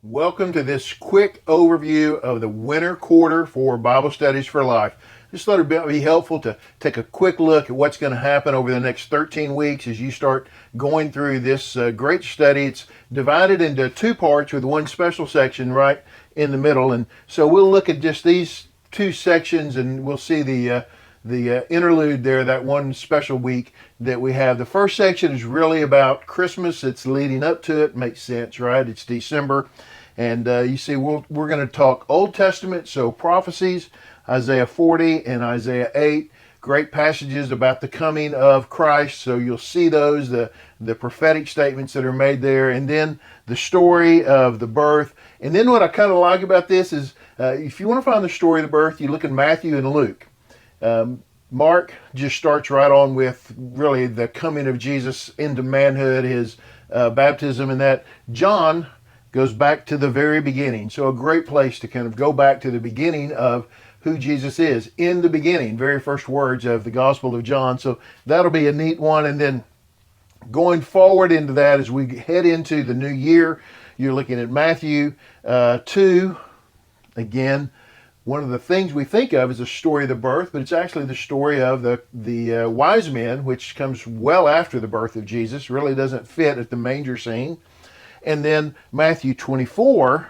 Welcome to this quick overview of the winter quarter for Bible Studies for Life. Just thought it'd be helpful to take a quick look at what's going to happen over the next 13 weeks as you start going through this great study. It's divided into two parts with one special section right in the middle. And so we'll look at just these two sections and we'll see the interlude there, that one special week that we have. The first section is really about Christmas. It's leading up to it. Makes sense, right? It's December. And you see, we're going to talk Old Testament, so prophecies, Isaiah 40 and Isaiah 8. Great passages about the coming of Christ. So you'll see those, the prophetic statements that are made there. And then the story of the birth. And then what I kind of like about this is if you want to find the story of the birth, you look in Matthew and Luke. Mark just starts right on with really the coming of Jesus into manhood, his baptism, and that. John goes back to the very beginning. So a great place to kind of go back to the beginning of who Jesus is. In the beginning, very first words of the Gospel of John. So that'll be a neat one. And then going forward into that, as we head into the new year, you're looking at Matthew 2. Again, one of the things we think of is the story of the birth, but it's actually the story of the wise men, which comes well after the birth of Jesus. Really doesn't fit at the manger scene. And then Matthew 24,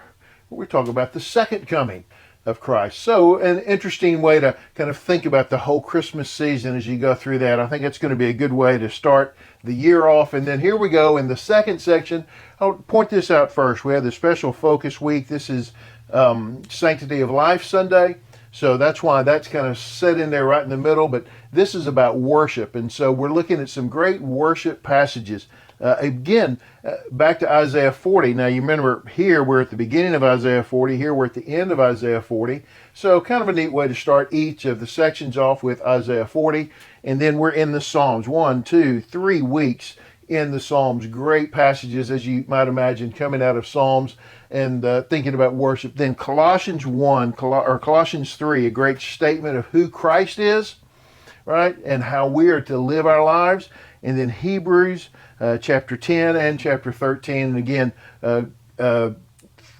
where we talk about the second coming of Christ. So an interesting way to kind of think about the whole Christmas season as you go through that. I think it's going to be a good way to start the year off. And then here we go in the second section. I'll point this out first. We have the special focus week. This is Sanctity of Life Sunday. So that's why that's kind of set in there right in the middle. But this is about worship. And so we're looking at some great worship passages. Back to Isaiah 40. Now, you remember here we're at the beginning of Isaiah 40. Here we're at the end of Isaiah 40. So kind of a neat way to start each of the sections off with Isaiah 40. And then we're in the Psalms. 1, 2, 3 weeks in the Psalms. Great passages, as you might imagine, coming out of Psalms and thinking about worship. Then Colossians 1, or Colossians 3, a great statement of who Christ is, right? And how we are to live our lives. And then Hebrews chapter 10 and chapter 13. And again,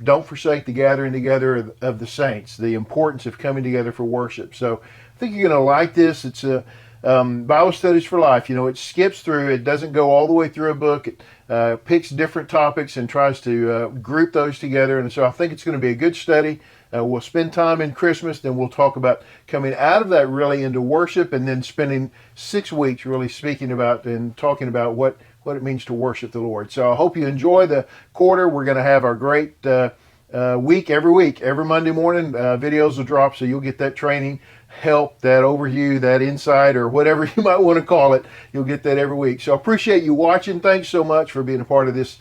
don't forsake the gathering together of the saints, the importance of coming together for worship. So I think you're going to like this. It's a Bible Studies for Life. You know, it skips through. It doesn't go all the way through a book. It picks different topics and tries to group those together. And so I think it's going to be a good study. We'll spend time in Christmas, then we'll talk about coming out of that really into worship, and then spending 6 weeks really speaking about and talking about what it means to worship the Lord. So I hope you enjoy the quarter. We're going to have our great week. Every Monday morning, videos will drop, so you'll get that training, help, that overview, that insight, or whatever you might want to call it. You'll get that every week. So I appreciate you watching. Thanks so much for being a part of this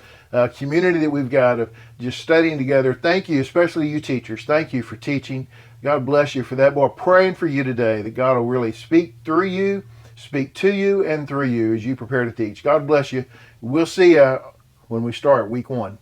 community that we've got of just studying together. Thank you, especially you teachers. Thank you for teaching. God bless you for that. Boy, praying for you today that God will really speak through you, speak to you and through you as you prepare to teach. God bless you. We'll see you when we start week 1.